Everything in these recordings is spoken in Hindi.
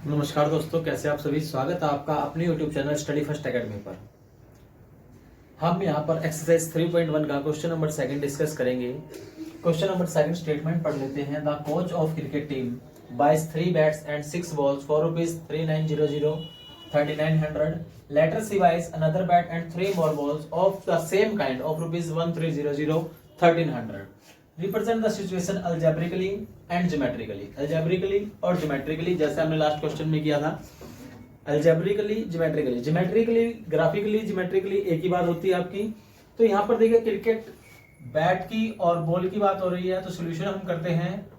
नमस्कार दोस्तों, कैसे आप सभी। स्वागत है आपका अपने YouTube channel study first academy पर। हम यहाँ पर एक्सरसाइज 3.1 का क्वेश्चन नंबर 2 डिस्कस करेंगे। क्वेश्चन नंबर 2 स्टेटमेंट पढ़ लेते हैं। The coach of cricket team buys 3 bats and 6 balls for ₹3900 3900 later she buys another bat and 3 more balls of the same kind of ₹1300 1300। Represent the situation algebraically and geometrically. Algebraically और ज्योमेट्रिकली, जैसे हमने लास्ट क्वेश्चन में किया था। Algebraically, geometrically, geometrically, graphically, geometrically एक ही बात होती है आपकी। तो यहाँ पर देखिए क्रिकेट बैट की और बॉल की बात हो रही है, तो सोल्यूशन हम करते हैं।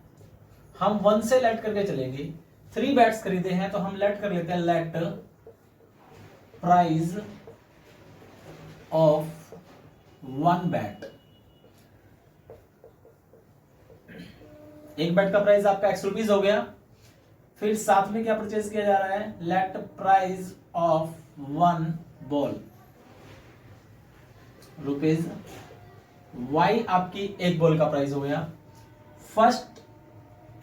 हम 1 से लेट करके चलेंगे। 3 बैट्स खरीदे हैं तो हम लेट कर लेते हैं। Late price of 1 bat. एक बैट का प्राइस आपका ₹X हो गया। फिर साथ में क्या परचेज किया जा रहा है? Let price of 1 ball ₹Y आपकी एक बॉल का प्राइस हो गया। First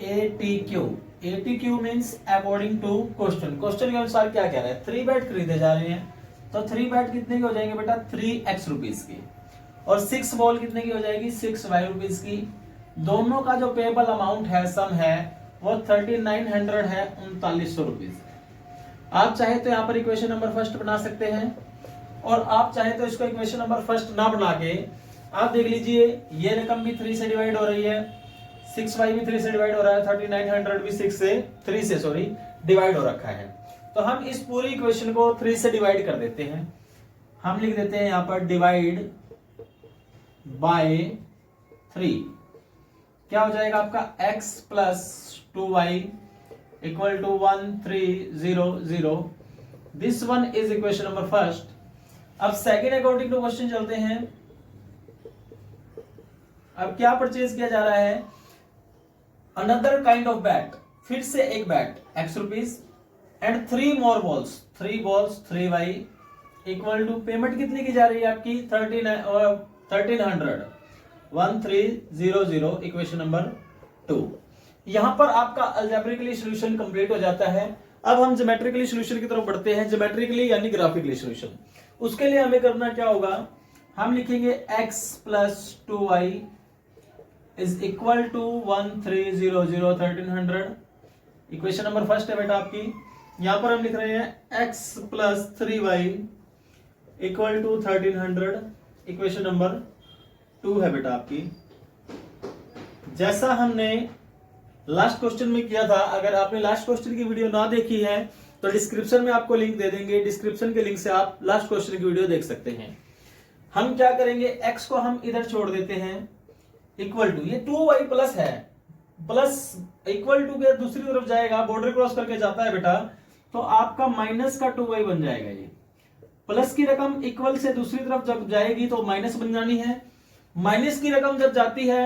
ATQ means according to question. Question के अनुसार क्या कह रहा है? 3 बैट खरीदे जा रहे हैं, तो 3 बैट कितने की हो जाएंगे बेटा? ₹3X की। और 6 बॉल कितने की हो जाएगी? ₹6Y की। दोनों का जो पेएबल अमाउंट है, सम है, वो 3900 है, ₹3900। आप चाहे तो यहाँ पर इक्वेशन नंबर फर्स्ट बना सकते हैं, और आप चाहे तो इसको इक्वेशन नंबर फर्स्ट ना बना के आप देख लीजिए, ये रकम भी 3 से डिवाइड हो रही है, 6y भी 3 से डिवाइड हो रहा है, 3900 भी 3 से डिवाइड हो रखा है। तो हम इस पूरी इक्वेशन को 3 से डिवाइड कर देते हैं। हम लिख देते हैं यहाँ पर डिवाइड बाय 3। क्या हो जाएगा आपका? x plus 2y equal to 1300। This one is equation number first. अब सेकेंड अकॉर्डिंग टू क्वेश्चन चलते हैं। अब क्या परचेज किया जा रहा है? अनदर काइंड ऑफ बैट, फिर से एक bat ₹X and 3 more balls 3 balls 3y equal to payment कितनी की जा रही है आपकी? 1300 1300 इक्वेशन नंबर 2। यहां पर आपका अल्जेब्रिकली सॉल्यूशन कंप्लीट हो जाता है। अब हम ज्योमेट्रिकली सॉल्यूशन की तरफ बढ़ते हैं। ज्योमेट्रिकली यानी ग्राफिकली सॉल्यूशन। उसके लिए हमें करना क्या होगा? हम लिखेंगे x plus 2y is equal to 1300 1300। Equation number first है बेटा आपकी। यहां पर हम लिख रहे हैं x plus 3y equal to 1300। Equation number 2 है बेटा आपकी। जैसा हमने लास्ट क्वेश्चन में किया था, अगर आपने लास्ट क्वेश्चन की वीडियो ना देखी है तो डिस्क्रिप्शन में आपको लिंक दे देंगे। डिस्क्रिप्शन के लिंक से आप लास्ट क्वेश्चन की वीडियो देख सकते हैं। हम क्या करेंगे? x को हम इधर छोड़ देते हैं, इक्वल टू, ये 2y प्लस है, प्लस इक्वल टू के दूसरी तरफ जाएगा, बॉर्डर क्रॉस करके जाता है बेटा, तो आपका माइनस का 2y बन जाएगा। ये प्लस की रकम इक्वल से दूसरी तरफ जब जाएगी तो माइनस बन जानी है। माइनस की रकम जब जाती है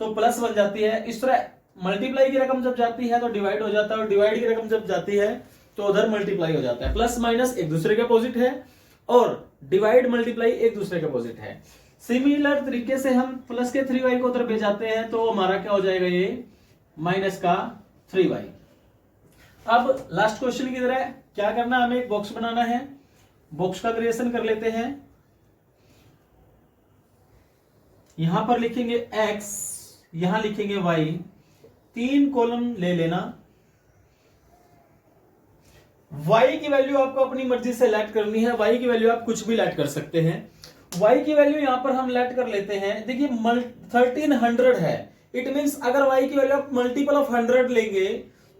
तो प्लस बन जाती है। इस तरह मल्टीप्लाई की रकम जब जाती है तो डिवाइड हो जाता है, और डिवाइड की रकम जब जाती है तो उधर मल्टीप्लाई हो जाता है। प्लस माइनस एक दूसरे के अपोजिट है, और डिवाइड मल्टीप्लाई एक दूसरे के अपोजिट है। सिमिलर तरीके से हम प्लस के 3y को उधर भेजाते हैं तो हमारा क्या हो जाएगा? ये माइनस का 3y। अब लास्ट क्वेश्चन की तरह क्या करना? हमें एक बॉक्स बनाना है। बॉक्स का क्रिएशन कर लेते हैं। यहां पर लिखेंगे x, यहां लिखेंगे y, 3 कॉलम ले लेना। y की वैल्यू आपको अपनी मर्जी से लेट करनी है। y की वैल्यू आप कुछ भी लेट कर सकते हैं। y की वैल्यू यहां पर हम लेट कर लेते हैं। देखिए 1300 है, इट मींस अगर y की वैल्यू आप मल्टीपल ऑफ 100 लेंगे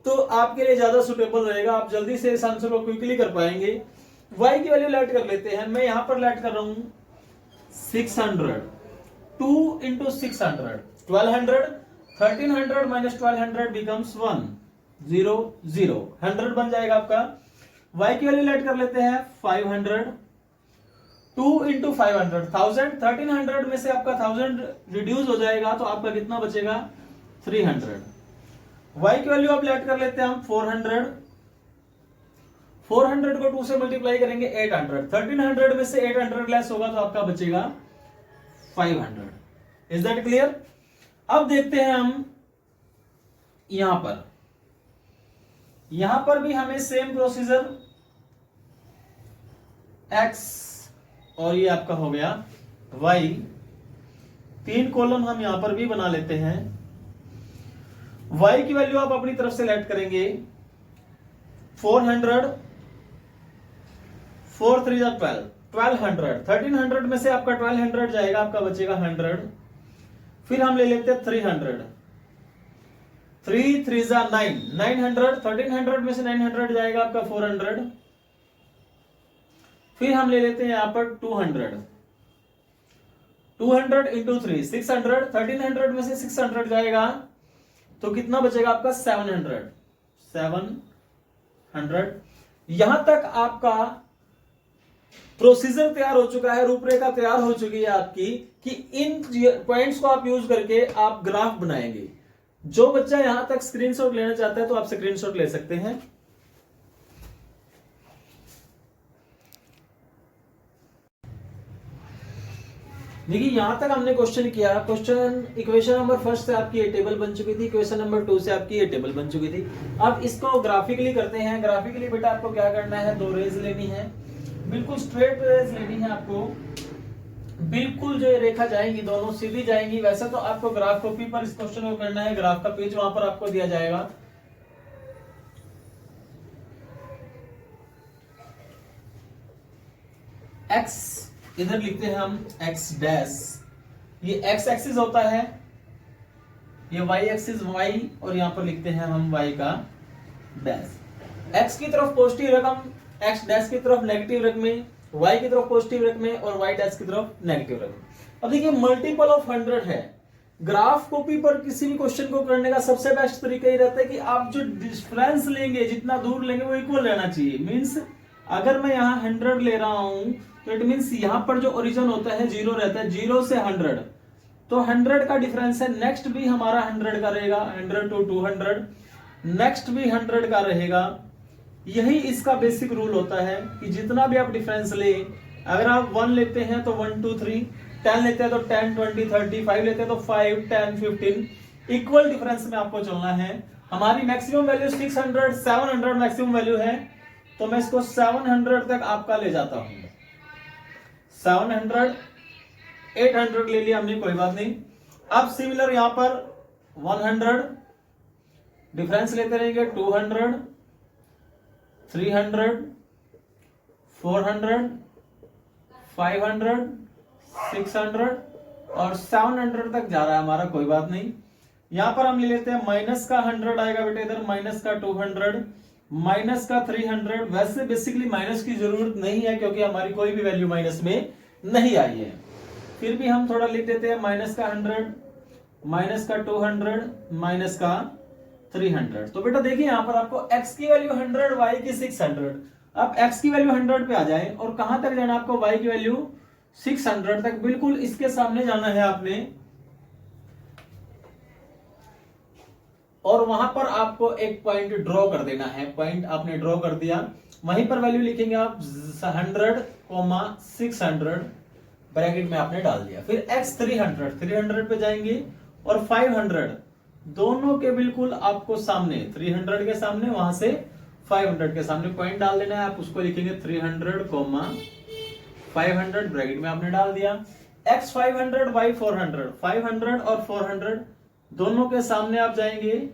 तो आपके लिए ज्यादा सुटेबल रहेगा, आप जल्दी से इस आंसर को क्विकली कर पाएंगे। y की वैल्यू लेट कर लेते हैं। मैं यहां पर लेट कर रहा हूं 600। 2 into 600 1200। 1300 minus 1200 becomes 100 100 बन जाएगा आपका। y की वैल्यू लेट कर लेते हैं 500। 2 into 500 1000। 1300 में से आपका 1000 रिड्यूस हो जाएगा तो आपका कितना बचेगा? 300। y की वैल्यू आप लेट कर लेते हैं हम 400। 400 को 2 से मल्टीप्लाई करेंगे 800। 1300 में से 800 लेस होगा तो आपका बचेगा 500। Is that clear? अब देखते हैं हम यहां पर भी हमें सेम प्रोसीजर, x और ये आपका हो गया y, 3 कॉलम हम यहां पर भी बना लेते हैं। y की वैल्यू आप अपनी तरफ से लेट करेंगे 400, 4 3 12, 1200, 1300 में से आपका 1200 जाएगा, आपका बचेगा 100। फिर हम ले लेते हैं 300, 3 3 9, 900, 1300 में से 900 जाएगा आपका 400। फिर हम ले लेते हैं यहां पर 200, 200 इंटू 3 600, 1300 में से 600 जाएगा तो कितना बचेगा आपका 700, 700। यहां तक आपका प्रोसीजर तैयार हो चुका है, रूपरेखा तैयार हो चुकी है आपकी कि इन पॉइंट्स को आप यूज करके आप ग्राफ बनाएंगे। जो बच्चा यहां तक स्क्रीनशॉट लेना चाहता है तो आप स्क्रीनशॉट ले सकते हैं। देखिए यहां तक हमने क्वेश्चन किया। क्वेश्चन इक्वेशन नंबर फर्स्ट से आपकी ये टेबल बन चुकी थी, इक्वेशन नंबर 2 से आपकी ये टेबल बन चुकी थी। अब इसको ग्राफिकली करते हैं। ग्राफिकली बेटा आपको क्या करना है, 2 रेज लेनी है, बिल्कुल स्ट्रेट रेज लेनी है आपको, बिल्कुल जो ये रेखा जाएंगी दोनों सीधी जाएंगी। वैसे तो आपको ग्राफ कॉपी पर इस क्वेश्चन को करना है, ग्राफ का पेज वहां पर आपको दिया जाएगा। x इधर लिखते हैं हम x डैश, ये x एक्सिस होता है, ये y एक्सिस y, और यहां पर लिखते हैं हम y का डैश। x की तरफ पॉजिटिव रकम, x डैश की तरफ नेगेटिव रकमें, y की तरफ पॉजिटिव रकमें और y डैश की तरफ नेगेटिव रकमें। अब देखिए मल्टीपल ऑफ 100 है। ग्राफ कॉपी पर किसी भी क्वेश्चन को करने का सबसे बेस्ट तरीका ये रहता है कि आप जो डिफरेंस लेंगे, जितना दूर लेंगे वो इक्वल रहना चाहिए। मींस अगर मैं यहाँ 100 ले रहा हूं तो इट मींस यहां पर जो ओरिजिन होता है 0 रहता है, 0 से 100 तो 100 का डिफरेंस है। नेक्स्ट भी हमारा 100 का रहेगा, 100 to 200, नेक्स्ट भी 100 का रहेगा। यही इसका बेसिक रूल होता है कि जितना भी आप डिफरेंस ले, अगर आप 1 लेते हैं तो 1 2 3, 10 लेते हैं तो 10 20 30, 5 लेते हैं तो 5 10 15, इक्वल डिफरेंस में आपको चलना है। हमारी मैक्सिमम वैल्यू 600 700 मैक्सिमम वैल्यू है, तो मैं इसको 700 तक आपका ले जाता हूं। 700 800 ले लिया हमने, कोई बात नहीं। अब सिमिलर यहां पर 100 डिफरेंस लेते रहेंगे, 200 300 400 500 600 और 700 तक जा रहा है हमारा, कोई बात नहीं। यहां पर हम ले लेते हैं माइनस का 100 आएगा बेटे इधर, माइनस का 200, माइनस का 300। वैसे बेसिकली माइनस की जरूरत नहीं है क्योंकि हमारी कोई भी वैल्यू माइनस में नहीं आई है, फिर भी हम थोड़ा लिख देते हैं। माइनस का 100, माइनस का 200, माइनस का 300। तो बेटा देखिए यहां पर आपको x की वैल्यू 100, y की 600। अब x की वैल्यू 100 पे आ जाए और कहां तक जाना आपको, y की वैल्यू 600 तक, बिल्कुल इसके सामने जाना है आपने। और वहां पर आपको एक पॉइंट ड्रॉ कर देना है। पॉइंट आपने ड्रॉ कर दिया, वहीं पर वैल्यू लिखेंगे आप 100, 600 ब्रैकेट में आपने डाल दिया। फिर x 300 पे जाएंगे और 500 दोनों के बिल्कुल आपको सामने, 300 के सामने, वहां से 500 के सामने पॉइंट डाल देना है। आप उसको लिखेंगे 300, 500 ब्रैकेट में आपने डाल दिया। x 500, y 400, 500 और 400 दोनों के सामने आप जाएंगे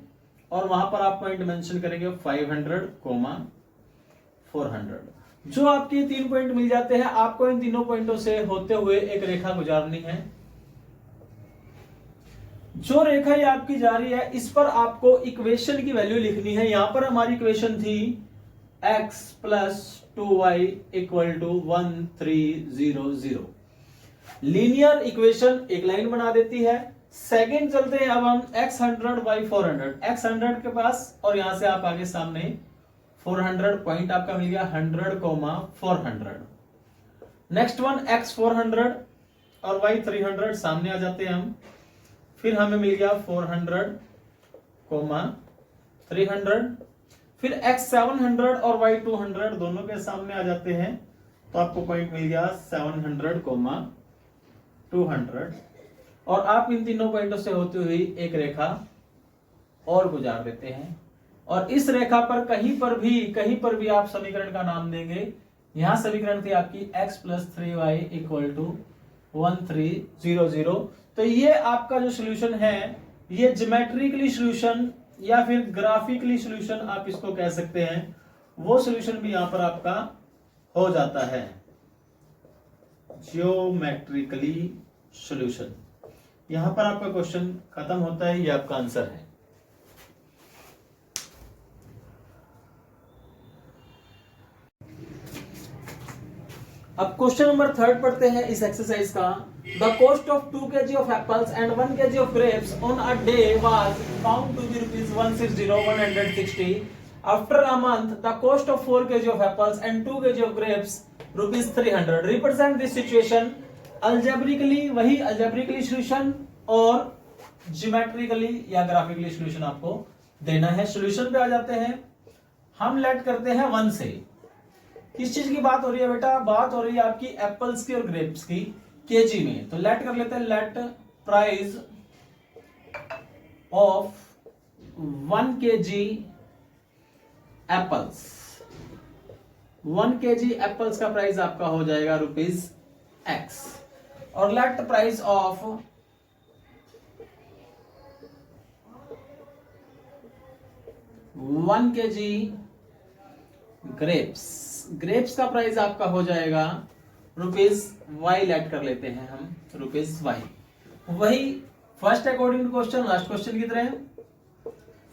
और वहां पर आप पॉइंट मेंशन करेंगे 500, 400। जो आपके 3 पॉइंट मिल जाते हैं, आपको इन तीनों पॉइंटों से होते हुए एक रेखा गुजारनी है। जो रेखा ये आपकी जा रही है, इस पर आपको इक्वेशन की वैल्यू लिखनी है। यहां पर हमारी इक्वेशन थी x plus 2y equal to 1 3 0 0। Linear equation एक लाइन बना देती है। सेकंड चलते हैं अब हम x 100 y 400, x 100 के पास और यहां से आप आगे सामने 400 पॉइंट आपका मिल गया, 100, 400। नेक्स्ट वन x 400 और y 300 सामने आ जाते हैं हम। फिर हमें मिल गया 400, 300। फिर x 700 और y 200 दोनों के सामने आ जाते हैं, तो आपको पॉइंट मिल गया 700, 200। और आप इन तीनों पॉइंटों से होती हुई एक रेखा और गुजार देते हैं और इस रेखा पर कहीं पर भी आप समीकरण का नाम देंगे। यहां समीकरण थी आपकी x + 3y = 1300। तो ये आपका जो सोल्यूशन है, ये ज्योमेट्रिकली सोल्यूशन या फिर ग्राफिकली सोल्यूशन आप इसको कह सकते हैं, वो सोल्यूशन भी यहां पर आपका हो जाता है, जियोमेट्रिकली सोल्यूशन। यहां पर आपका क्वेश्चन खत्म होता है, ये आपका आंसर है। अब क्वेश्चन नंबर 3 पढ़ते हैं इस एक्सरसाइज का। The cost of 2 kg of apples and 1 kg of grapes on a day was found to be ₹160,160। After a month the cost of 4 kg of apples and 2 kg of grapes ₹300। Represent this situation algebraically, वही अलजेब्रिकली सॉल्यूशन और ज्योमेट्रिकली या ग्राफिकली सॉल्यूशन आपको देना है। सॉल्यूशन पे आ जाते हैं, हम लेट करते हैं 1 से। किस चीज की बात हो रही है बेटा? बात हो रही है आपकी एप्पल्स की और ग्रेप्स की केजी में। तो लेट कर लेते हैं, late price of 1 kg apples, 1 kg apples का प्राइस आपका हो जाएगा ₹X। और late price of 1 kg grapes का प्राइस आपका हो जाएगा ₹Y। लेट कर लेते हैं हम ₹Y। वही first according to question, last question की तरह।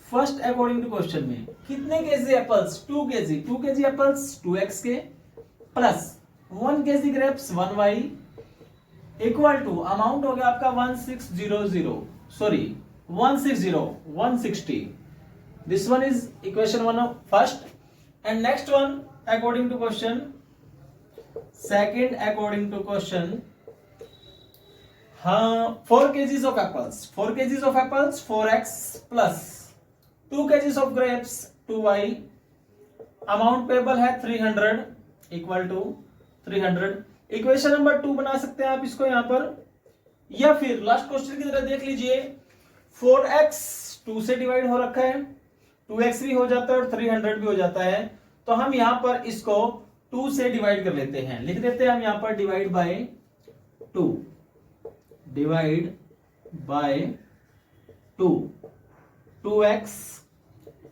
फर्स्ट अकॉर्डिंग टू क्वेश्चन में कितने KG apples? 2 kg, 2 kg apples 2x के plus 1 kg grapes 1y equal to amount हो गया आपका 160। This one is equation 1 of first, and next one according to question, second according to question, 4 kgs of apples, 4 kgs of apples 4x plus 2 kgs of grapes 2y, amount payable है 300 इक्वल टू 300। इक्वेशन नंबर 2 बना सकते हैं आप इसको यहां पर, या फिर लास्ट क्वेश्चन की तरह देख लीजिए 4x 2 से डिवाइड हो रखा है, 2x भी हो जाता है और 300 भी हो जाता है। तो हम यहां पर इसको 2 से डिवाइड कर लेते हैं, लिख देते हैं हम यहां पर divide by 2, divide by 2, 2x,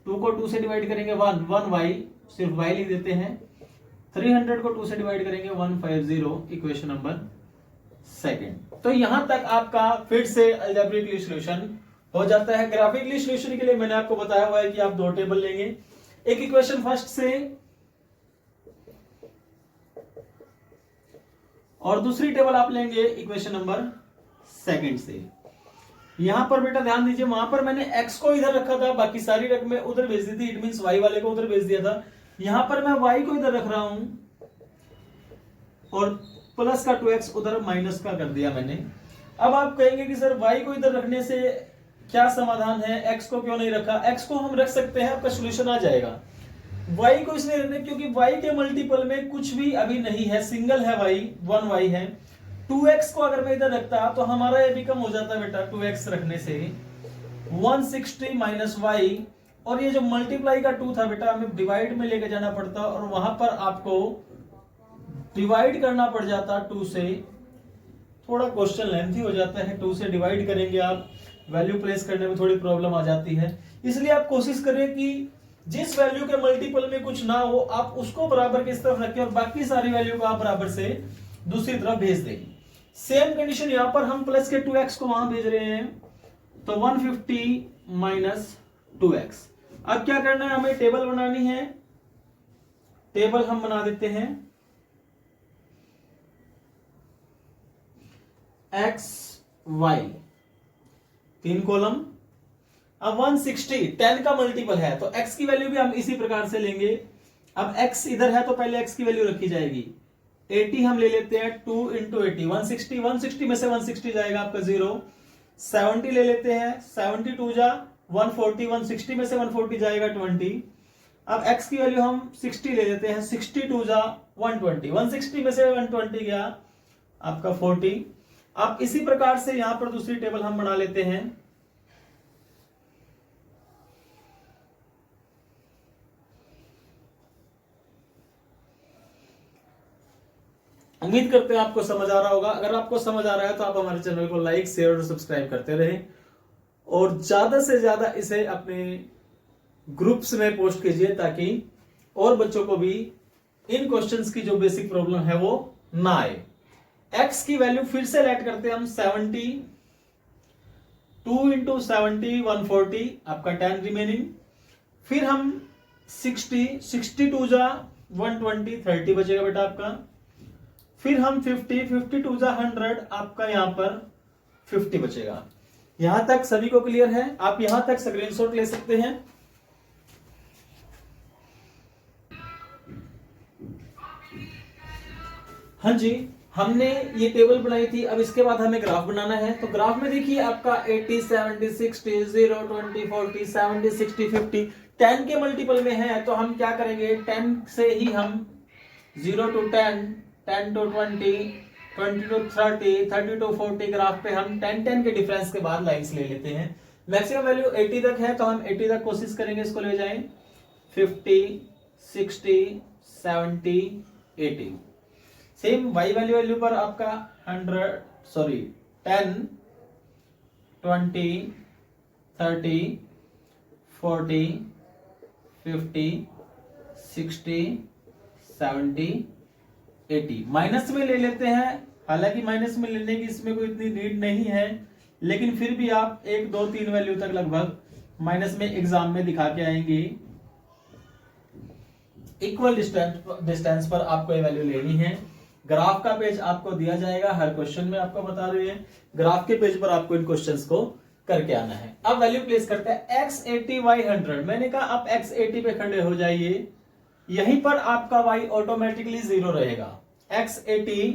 2 को 2 से डिवाइड करेंगे 1y, सिर्फ y लिख देते हैं। 300 को 2 से डिवाइड करेंगे 150, इक्वेशन नंबर 2। तो यहां तक आपका फिर से अलजेब्रिकली सॉल्यूशन हो जाता है। ग्राफिकली सॉल्यूशन के लिए मैंने आपको बताया हुआ है कि आप 2 टेबल लेंगे, एक इक्वेशन फर्स्ट से और दूसरी टेबल आप लेंगे इक्वेशन नंबर 2 से। यहां पर बेटा ध्यान दीजिए, वहां पर मैंने x को इधर रखा था, बाकी सारी रकमें उधर भेज दी थी, इट मींस y वाले को उधर भेज दिया था। यहां पर मैं y को इधर रख रहा हूं और प्लस का 2x उधर माइनस का कर दिया मैंने। अब आप कहेंगे कि सर y को इधर रखने से क्या समाधान है, x को क्यों नहीं रखा? x को हम रख सकते हैं, आपका सॉल्यूशन आ जाएगा। y को इसलिए रखने क्योंकि y के मल्टीपल में कुछ भी अभी नहीं है, सिंगल है y, 1y है। 2x को अगर मैं इधर रखता तो हमारा ये भी कम हो जाता बेटा, 2x रखने से 160 माइनस y, और ये जो मल्टीप्लाई का 2 था बेटा हमें डिवाइड में लेके जाना पड़ता और वहां पर आपको डिवाइड करना पड़ जाता 2 से। थोड़ा क्वेश्चन लेंथी हो जाता है, 2 से डिवाइड करेंगे आप, वैल्यू प्लेस करने में थोड़ी प्रॉब्लम आ जाती है। इसलिए आप कोशिश करें कि जिस वैल्यू के मल्टीपल में कुछ ना हो आप उसको बराबर की तरफ रखें और बाकी सारी वैल्यू को आप बराबर से दूसरी तरफ भेज दें। सेम कंडीशन यहां पर हम प्लस के 2x को वहां भेज रहे हैं, तो 150 माइनस 2x। अब क्या करना है, हमें टेबल बनानी है। टेबल हम बना देते हैं x y, 3 कॉलम। अब 160 10 का मल्टीपल है तो x की वैल्यू भी हम इसी प्रकार से लेंगे। अब x इधर है तो पहले x की वैल्यू रखी जाएगी। 80 हम ले लेते हैं, 2 इंटू 80 160, 160 में से 160 जाएगा आपका 0। 70 ले लेते हैं, 72 जा 140, 160 में से 140 जाएगा 20। अब x की वैल्यू हम 60 ले लेते हैं, 62 जा 120, 160 में से 120 गया आपका 40। अब इसी प्रकार से यहां पर दूसरी टेबल हम बना लेते हैं। उम्मीद करते हैं आपको समझ आ रहा होगा। अगर आपको समझ आ रहा है तो आप हमारे चैनल को लाइक, शेयर और सब्सक्राइब करते रहें और ज्यादा से ज्यादा इसे अपने ग्रुप्स में पोस्ट कीजिए ताकि और बच्चों को भी इन क्वेश्चंस की जो बेसिक प्रॉब्लम है वो ना आए। x की वैल्यू फिर से लेट करते हैं हम 70, 2 इंटू 70 140, आपका 10 रिमेनिंग। फिर हम 62 जा 120, 30 बचेगा बेटा आपका। फिर हम 52 जा 100, आपका यहां पर 50 बचेगा। यहां तक सभी को क्लियर है? आप यहां तक स्क्रीनशॉट ले सकते हैं। हाँ जी, हमने ये टेबल बनाई थी। अब इसके बाद हमें ग्राफ बनाना है। तो ग्राफ में देखिए आपका 80, 70, 60, 0, 20, 40, 70, 60, 50 10 के मल्टीपल में है। तो हम क्या करेंगे, 10 से ही हम 0 to 10, 10 to 20, 20 to 30, 30 to 40 graph पे हम 10 के डिफरेंस के बाद लाइंस ले लेते हैं। मैक्सिमम वैल्यू 80 तक है तो हम 80 तक कोशिश करेंगे इसको ले जाएं। 50, 60, 70, 80। सेम y वैल्यू पर आपका 10, 20, 30, 40, 50, 60, 70, 80 माइनस में ले लेते हैं। हालांकि माइनस में लेने की इसमें कोई इतनी नीड नहीं है, लेकिन फिर भी आप 1, 2, 3 वैल्यू तक लगभग माइनस में एग्जाम में दिखा के आएंगे। इक्वल डिस्टेंस पर आपको ये वैल्यू लेनी है। ग्राफ का पेज आपको दिया जाएगा, हर क्वेश्चन में आपको बता रहे हैं। ग्राफ के पेज पर आपको इन क्वेश्चंस को करके आना है। अब वैल्यू प्लेस करते हैं x 80 y 100। मैंने कहा आप x 80 पे खड़े हो जाइए, यहीं पर आपका y ऑटोमेटिकली 0 रहेगा। x 80,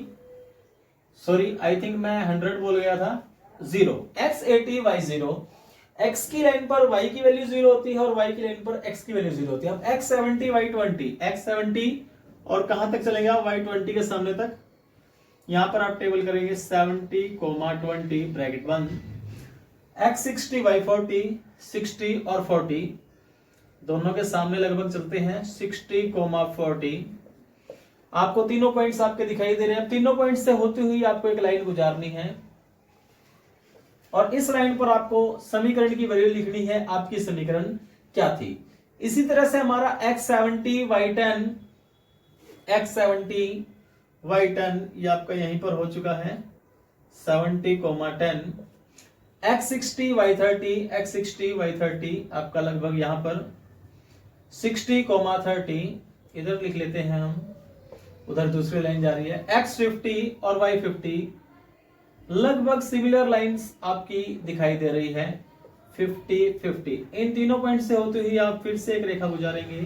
सॉरी आई थिंक मैं 100 बोल गया था, 0। x 80 y 0। x की लाइन पर y की वैल्यू 0 होती है और y की लाइन पर x की वैल्यू 0 होती है। अब x 70 y 20, x 70 और कहां तक चलेगा, y 20 के सामने तक। यहां पर आप टेबल करेंगे 70, 20 ब्रैकेट बंद। x 60 y 40, 60 और 40 दोनों के सामने लगभग चलते हैं 60, 40। आपको तीनों पॉइंट्स आपके दिखाई दे रहे हैं। तीनों पॉइंट से होती हुई आपको एक लाइन गुजारनी है और इस लाइन पर आपको समीकरण की वैल्यू लिखनी है। आपकी समीकरण क्या थी? इसी तरह से हमारा x 70 y 10, x 70 y 10 ये आपका यहीं पर हो चुका है 70, 10। x 60 y 30, x 60 y 30 आपका लगभग यहां पर 60, 30 इधर लिख लेते हैं हम, उधर दूसरी लाइन जा रही है। x 50 और y 50 लगभग सिमिलर लाइंस आपकी दिखाई दे रही है 50, 50। इन तीनों पॉइंट से होते हुए आप फिर से एक रेखा गुजारेंगे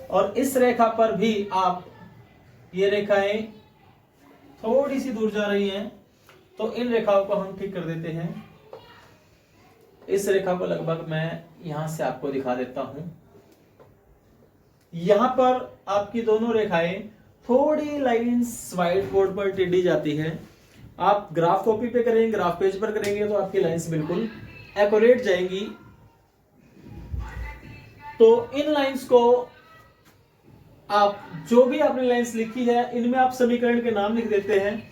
और इस रेखा पर भी आप ये रेखाएं थोड़ी सी दूर जा रही हैं, तो इन रेखाओं को हम ठीक कर देते हैं। इस रेखा को लगभग मैं यहां से आपको दिखा देता हूं। यहां पर आपकी दोनों रेखाएं थोड़ी लाइंस व्हाइट बोर्ड पर टेढ़ी जाती है। आप ग्राफ कॉपी पे करेंगे, ग्राफ पेज पर करेंगे तो आपकी लाइंस बिल्कुल एक्यूरेट जाएंगी। तो इन लाइंस को आप जो भी आपने लाइंस लिखी है इनमें आप समीकरण के नाम लिख देते हैं।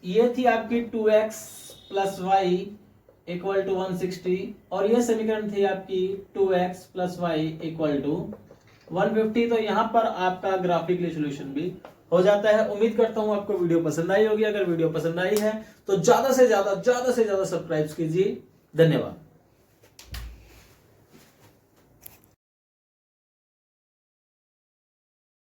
ये थी आपकी 2x plus Y equal to 160 और यह समीकरण थी आपकी 2x plus Y equal to 150। तो यहां पर आपका ग्राफिकली सॉल्यूशन भी हो जाता है। उम्मीद करता हूं आपको वीडियो पसंद आई होगी। अगर वीडियो पसंद आई है तो ज्यादा से ज्यादा सब्सक्राइब कीजिए। धन्यवाद।